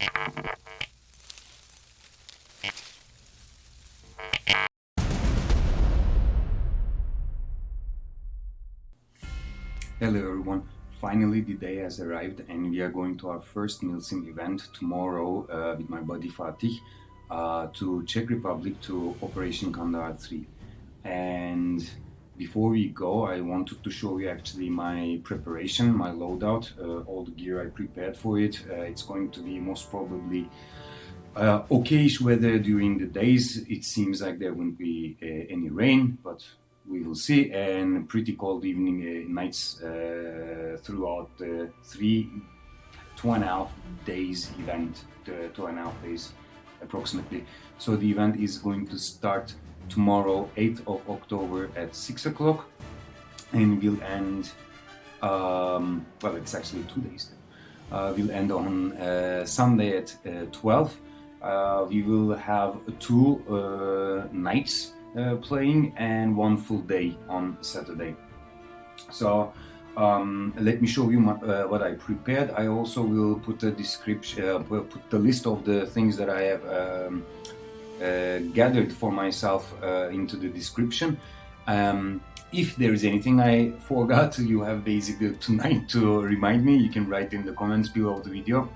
Hello everyone, finally the day has arrived and we are going to our first milsim event tomorrow with my buddy Fatih to Czech Republic to Operation Kandahar III. And before we go, I wanted to show you actually my preparation, my loadout, all the gear I prepared for it. It's going to be most probably okayish weather during the days. It seems like there won't be any rain, but we will see, and pretty cold evening nights throughout the 2.5 days event, 2.5 days approximately. So the event is going to start tomorrow, 8th of October at 6 o'clock and will end, well, it's actually 2 days. Will end on Sunday at 12. We will have 2 nights playing and 1 full day on Saturday. So let me show you what I prepared. I also will put a description, put the list of the things that I have gathered for myself into the description. If there is anything I forgot, you have basically tonight to remind me. You can write in the comments below the video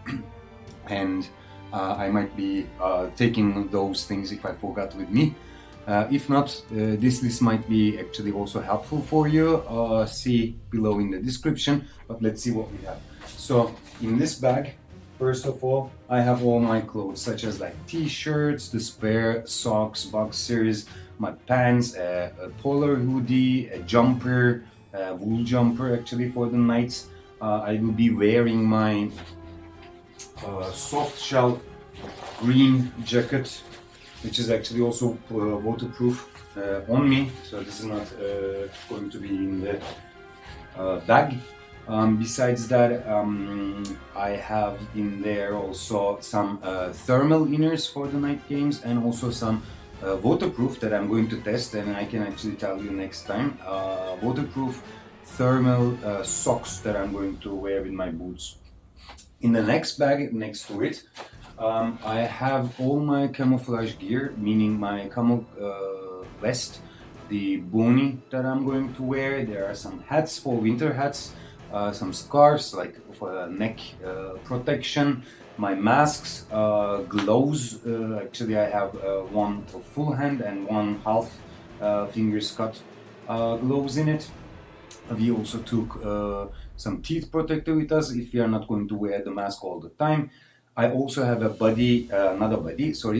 and I might be taking those things if I forgot with me. If not, this list might be actually also helpful for you. See below in the description, but let's see what we have. So in this bag, first of all, I have all my clothes, such as like t-shirts, the spare socks, boxers, my pants, a polar hoodie, a jumper, a wool jumper actually for the nights. I will be wearing my soft shell green jacket, which is actually also waterproof on me, so this is not going to be in the bag. Besides that, I have in there also some thermal inners for the night games and also some waterproof that I'm going to test, and I can actually tell you next time. Waterproof thermal socks that I'm going to wear with my boots. In the next bag next to it, I have all my camouflage gear, meaning my camo vest, the boonie that I'm going to wear. There are some hats for winter hats, some scarves like for neck protection, my masks, gloves. Actually I have one for full hand and one half fingers cut gloves in it. We also took some teeth protector with us if we are not going to wear the mask all the time. I also have a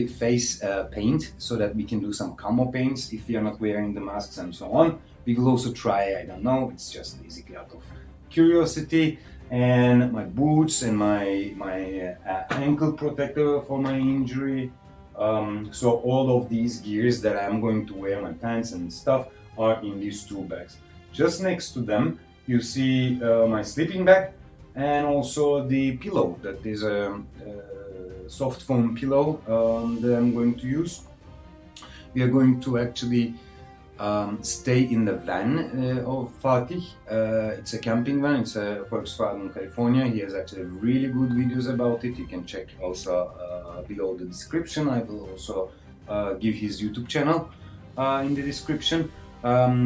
face paint, so that we can do some camo paints if we are not wearing the masks and so on. We will also try, I don't know, it's just basically out of curiosity. And my boots and my ankle protector for my injury. So all of these gears that I'm going to wear, my pants and stuff, are in these 2 bags. Just next to them, you see my sleeping bag and also the pillow. That is a soft foam pillow that I'm going to use. We are going to actually stay in the van of Fatih. It's a camping van, it's a Volkswagen California. He has actually really good videos about it. You can check also below the description. I will also give his YouTube channel in the description.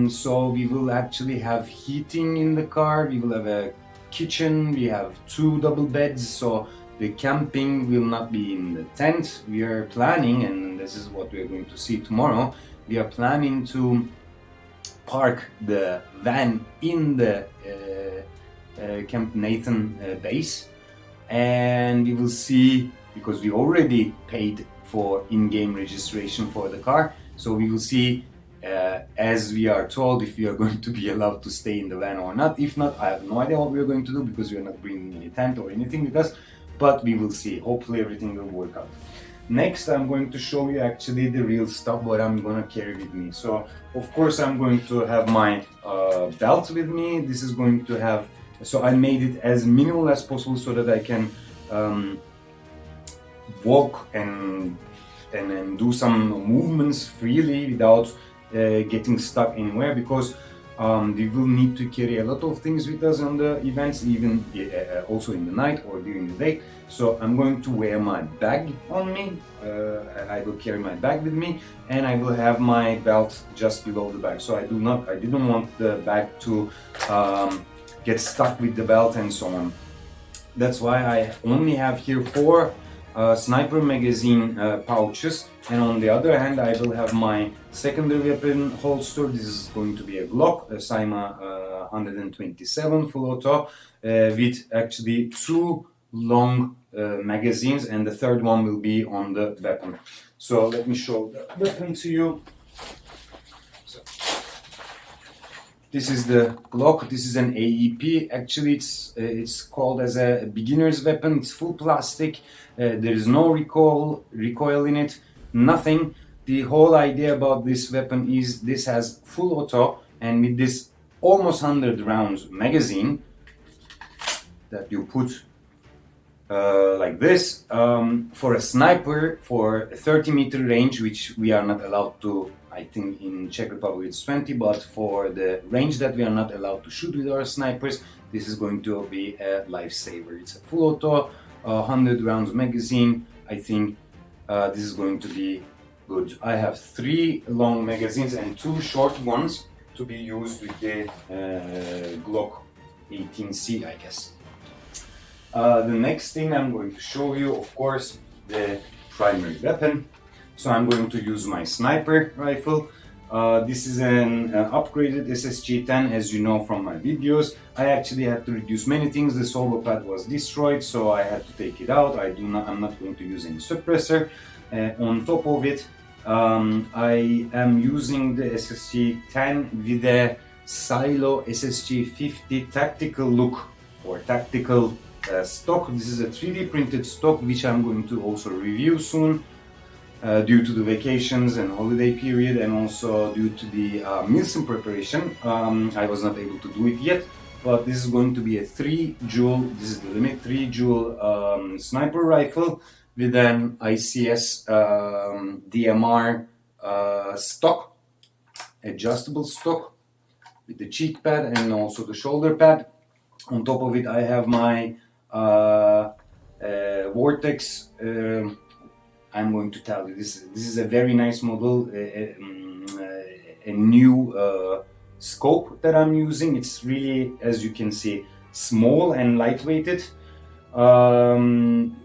So we will actually have heating in the car, we will have a kitchen, we have 2 double beds, so the camping will not be in the tent. We are planning, and this is what we are going to see tomorrow, we are planning to park the van in the Camp Nathan base, and we will see, because we already paid for in-game registration for the car, so we will see as we are told if we are going to be allowed to stay in the van or not. If not, I have no idea what we are going to do, because we are not bringing any tent or anything with us, but we will see. Hopefully everything will work out. Next, I'm going to show you actually the real stuff what I'm going to carry with me. So of course I'm going to have my belt with me. This is going to have, so I made it as minimal as possible so that I can walk and do some movements freely without getting stuck anywhere, because We will need to carry a lot of things with us on the events, even also in the night or during the day. So I'm going to wear my bag on me. I will carry my bag with me, and I will have my belt just below the bag. So I didn't want the bag to get stuck with the belt and so on. That's why I only have here 4 sniper magazine pouches, and on the other hand I will have my secondary weapon holster. This is going to be a Glock, a Saima 127 full auto with actually 2 long magazines, and the third one will be on the weapon. So let me show the weapon to you. So, this is the Glock. This is an AEP. Actually, it's called as a beginner's weapon. It's full plastic. There is no recoil in it. Nothing. The whole idea about this weapon is this has full auto, and with this almost 100 rounds magazine that you put like this for a sniper for a 30-meter range, which we are not allowed to. I think in Czech Republic it's 20, but for the range that we are not allowed to shoot with our snipers, this is going to be a lifesaver. It's a full auto, 100 rounds magazine. I think this is going to be good. I have 3 long magazines and 2 short ones to be used with the Glock 18C, I guess. The next thing I'm going to show you, of course, the primary weapon. So I'm going to use my sniper rifle. This is an upgraded SSG-10, as you know from my videos. I actually had to reduce many things. The solo pad was destroyed, so I had to take it out. I'm not going to use any suppressor. On top of it, I am using the SSG-10 with a Silo SSG-50 tactical look or tactical stock. This is a 3D printed stock, which I'm going to also review soon. Due to the vacations and holiday period, and also due to the milsim preparation, I was not able to do it yet. But this is going to be a 3-jewel, this is the limit, 3-jewel sniper rifle with an ICS DMR stock, adjustable stock with the cheek pad and also the shoulder pad. On top of it, I have my Vortex. I'm going to tell you, this is a very nice model, a new scope that I'm using. It's really, as you can see, small and lightweighted.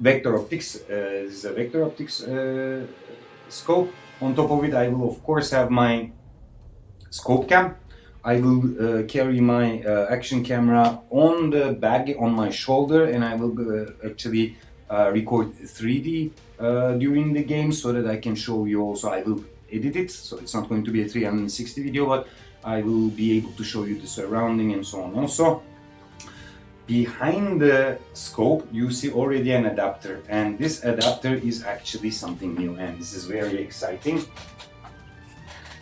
Vector optics, this is a vector optics scope. On top of it, I will of course have my scope cam. I will carry my action camera on the bag on my shoulder, and I will actually record 3D during the game, so that I can show you also. I will edit it, so it's not going to be a 360 video, but I will be able to show you the surrounding and so on. Also, behind the scope you see already an adapter, and this adapter is actually something new, and this is very exciting.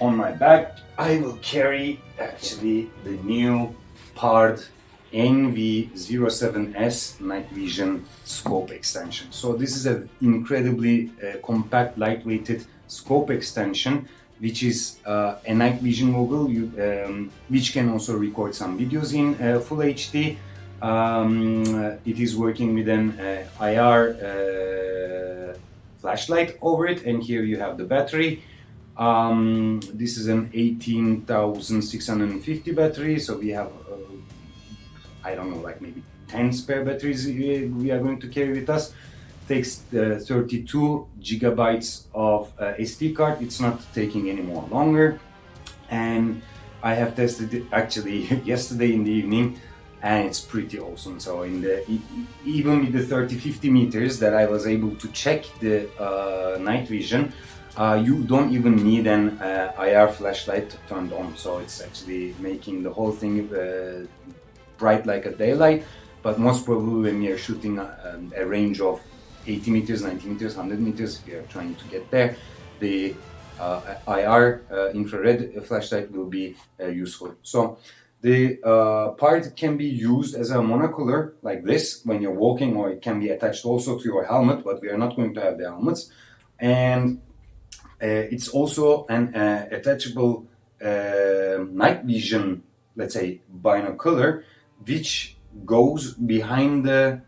On my bag I will carry actually the new PARD NV07S night vision scope extension. So this is an incredibly compact, lightweighted scope extension, which is a night vision goggle, which can also record some videos in full HD. It is working with an IR flashlight over it, and here you have the battery. This is an 18,650 battery, so we have I don't know, like maybe 10 spare batteries we are going to carry with us. Takes 32 gigabytes of SD card. It's not taking any more longer, and I have tested it actually yesterday in the evening, and it's pretty awesome. So in the even with the 30-50 meters that I was able to check the night vision, you don't even need an IR flashlight turned on, so it's actually making the whole thing bright like a daylight. But most probably when we are shooting a range of 80 meters, 90 meters, 100 meters, if we are trying to get there, the IR infrared flashlight will be useful. So the part can be used as a monocular like this when you're walking, or it can be attached also to your helmet, but we are not going to have the helmets. And it's also an attachable night vision let's say, binocular, which goes behind the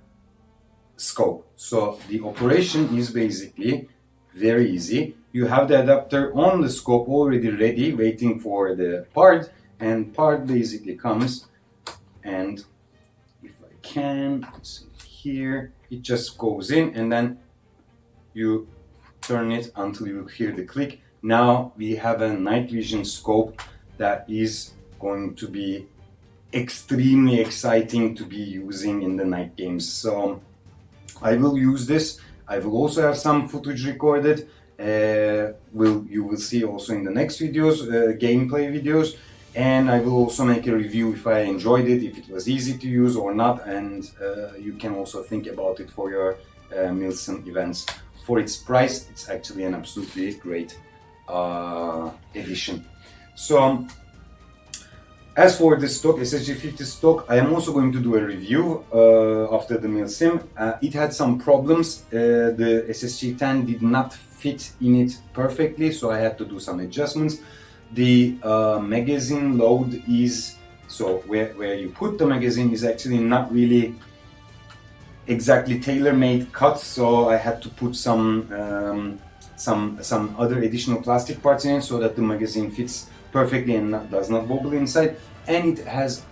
scope. So the operation is basically very easy. You have the adapter on the scope already ready, waiting for the part, and part basically comes, and if I can, let's see here, it just goes in, and then you turn it until you hear the click. Now we have a night vision scope that is going to be extremely exciting to be using in the night games. So I will use this. I will also have some footage recorded. You will see also in the next videos, gameplay videos, and I will also make a review if I enjoyed it, if it was easy to use or not, and you can also think about it for your milsim events. For its price, it's actually an absolutely great addition. So as for the stock, SSG50 stock, I am also going to do a review after the milsim. It had some problems. The SSG10 did not fit in it perfectly, so I had to do some adjustments. The magazine load is, so where you put the magazine is actually not really exactly tailor-made cut, so I had to put some other additional plastic parts in it so that the magazine fits perfectly and does not wobble inside, and it has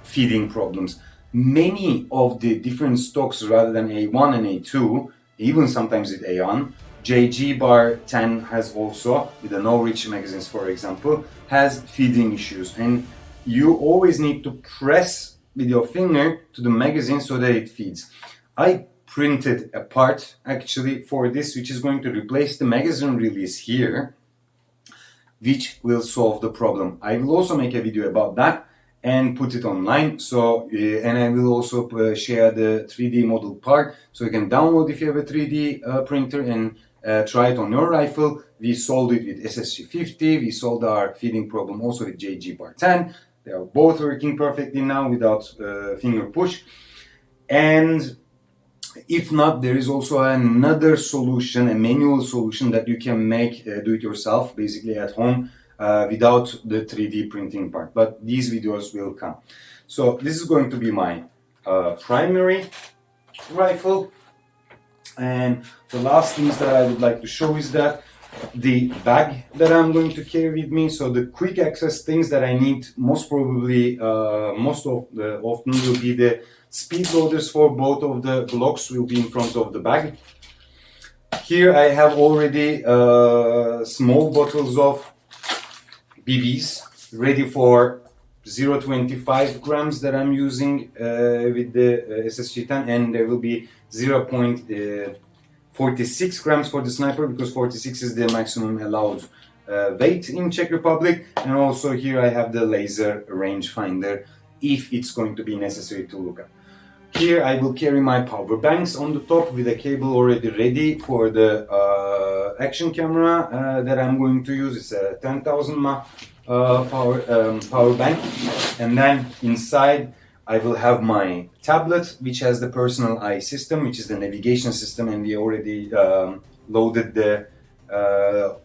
feeding problems. Many of the different stocks, rather than A1 and A2, even sometimes with A1, JG bar 10 has also, with the no reach magazines for example, has feeding issues, and you always need to press with your finger to the magazine so that it feeds. I printed a part actually for this, which is going to replace the magazine release here, which will solve the problem. I will also make a video about that and put it online. So, and I will also share the 3D model part, so you can download if you have a 3D printer and try it on your rifle. We solved it with SSG50. We solved our feeding problem also with JG bar 10. They are both working perfectly now without finger push. And if not, there is also another solution, a manual solution that you can make, do it yourself, basically at home, without the 3D printing part. But these videos will come. So this is going to be my primary rifle. And the last things that I would like to show is that the bag that I'm going to carry with me. So the quick access things that I need most probably often will be the speed loaders for both of the Glocks will be in front of the bag. Here I have already small bottles of BBs ready for 0.25 grams that I'm using with the SSG10, and there will be 0.46 grams for the sniper, because 46 is the maximum allowed weight in Czech Republic. And also here I have the laser rangefinder if it's going to be necessary to look at. Here I will carry my power banks on the top with a cable already ready for the action camera that I'm going to use. It's a 10,000 mAh power bank. And then inside I will have my tablet, which has the personal eye system, which is the navigation system, and we already loaded the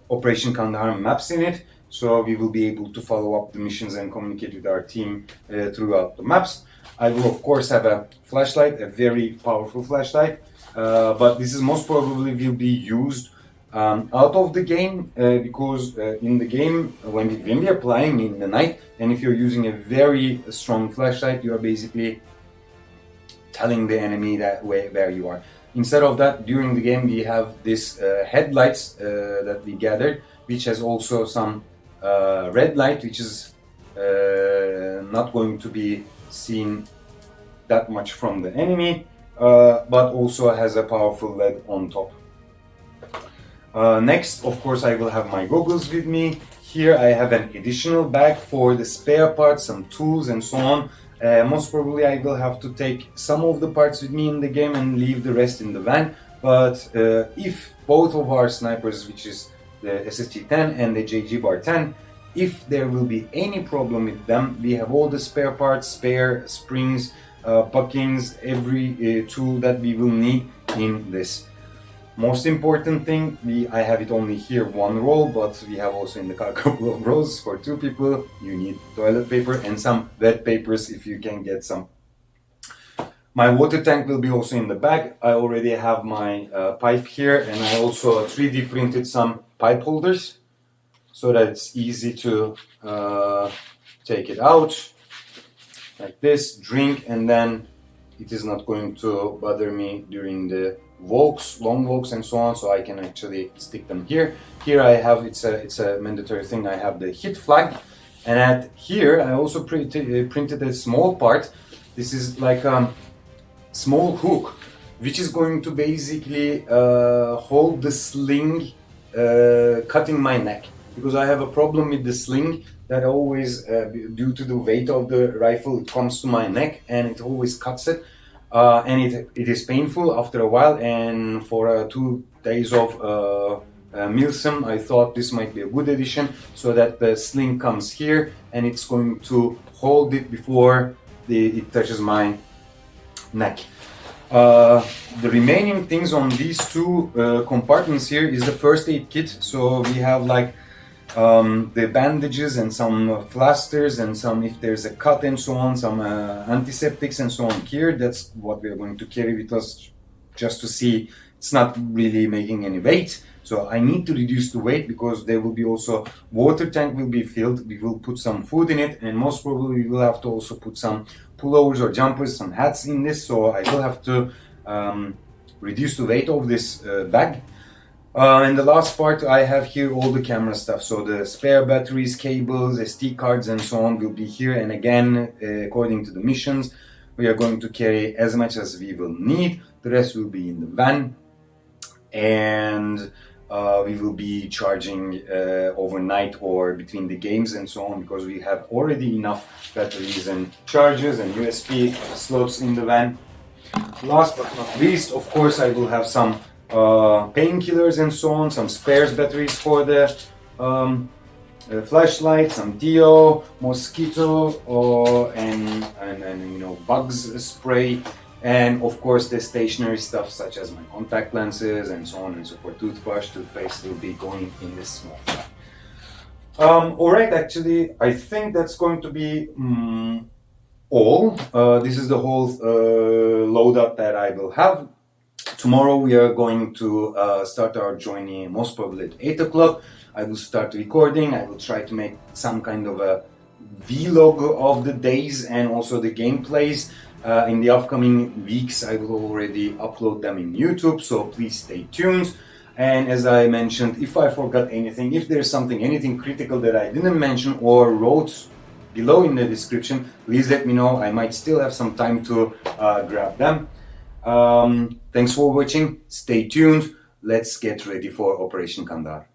Operation Kandahar maps in it, so we will be able to follow up the missions and communicate with our team throughout the maps. I will of course have a flashlight, a very powerful flashlight, but this is most probably will be used out of the game, because in the game when we are playing in the night, and if you're using a very strong flashlight, you are basically telling the enemy that where you are. Instead of that, during the game we have this headlights that we gathered, which has also some red light, which is not going to be seen that much from the enemy, but also has a powerful LED on top. Next, of course, I will have my goggles with me. Here I have an additional bag for the spare parts, some tools and so on. Most probably I will have to take some of the parts with me in the game and leave the rest in the van. But if both of our snipers, which is the SSG10 and the JG bar 10, if there will be any problem with them, we have all the spare parts, spare springs, buckings, every tool that we will need in this. Most important thing, I have it only here one roll, but we have also in the car a couple of rolls for 2 people. You need toilet paper and some wet papers if you can get some. My water tank will be also in the bag. I already have my pipe here, and I also 3D printed some pipe holders so that it's easy to take it out like this, drink, and then it is not going to bother me during the walks, long walks and so on, so I can actually stick them here. Here I have, it's a mandatory thing, I have the hit flag, and at here I also printed a small part. This is like a small hook which is going to basically hold the sling cutting my neck, because I have a problem with the sling that always due to the weight of the rifle, it comes to my neck and it always cuts it. And it is painful after a while, and for 2 days of milsim, I thought this might be a good addition, so that the sling comes here and it's going to hold it before it touches my neck. The remaining things on these 2 compartments here is the first aid kit. So we have like the bandages and some plasters and some, if there's a cut and so on, some antiseptics and so on here. That's what we are going to carry with us, just to see it's not really making any weight. So I need to reduce the weight, because there will be also water tank will be filled. We will put some food in it, and most probably we will have to also put some pullovers or jumpers, some hats in this. So I will have to reduce the weight of this bag. And the last part, I have here all the camera stuff. So the spare batteries, cables, SD cards and so on will be here. And again, according to the missions, we are going to carry as much as we will need. The rest will be in the van. And we will be charging overnight or between the games and so on, because we have already enough batteries and chargers and USB slots in the van. Last but not least, of course, I will have some painkillers and so on, some spares batteries for the flashlight, some deo, mosquito, and you know, bugs spray, and of course the stationary stuff such as my contact lenses and so on and so forth. Toothbrush, toothpaste will be going in this small bag. Alright, actually I think that's going to be all. This is the whole loadout that I will have. Tomorrow we are going to start our journey, most probably at 8 o'clock. I will start recording. I will try to make some kind of a vlog of the days and also the gameplays. In the upcoming weeks I will already upload them in YouTube, so please stay tuned. And as I mentioned, if I forgot anything, if there's something, anything critical that I didn't mention or wrote below in the description, please let me know. I might still have some time to grab them. Thanks for watching, stay tuned, let's get ready for Operation Kandahar.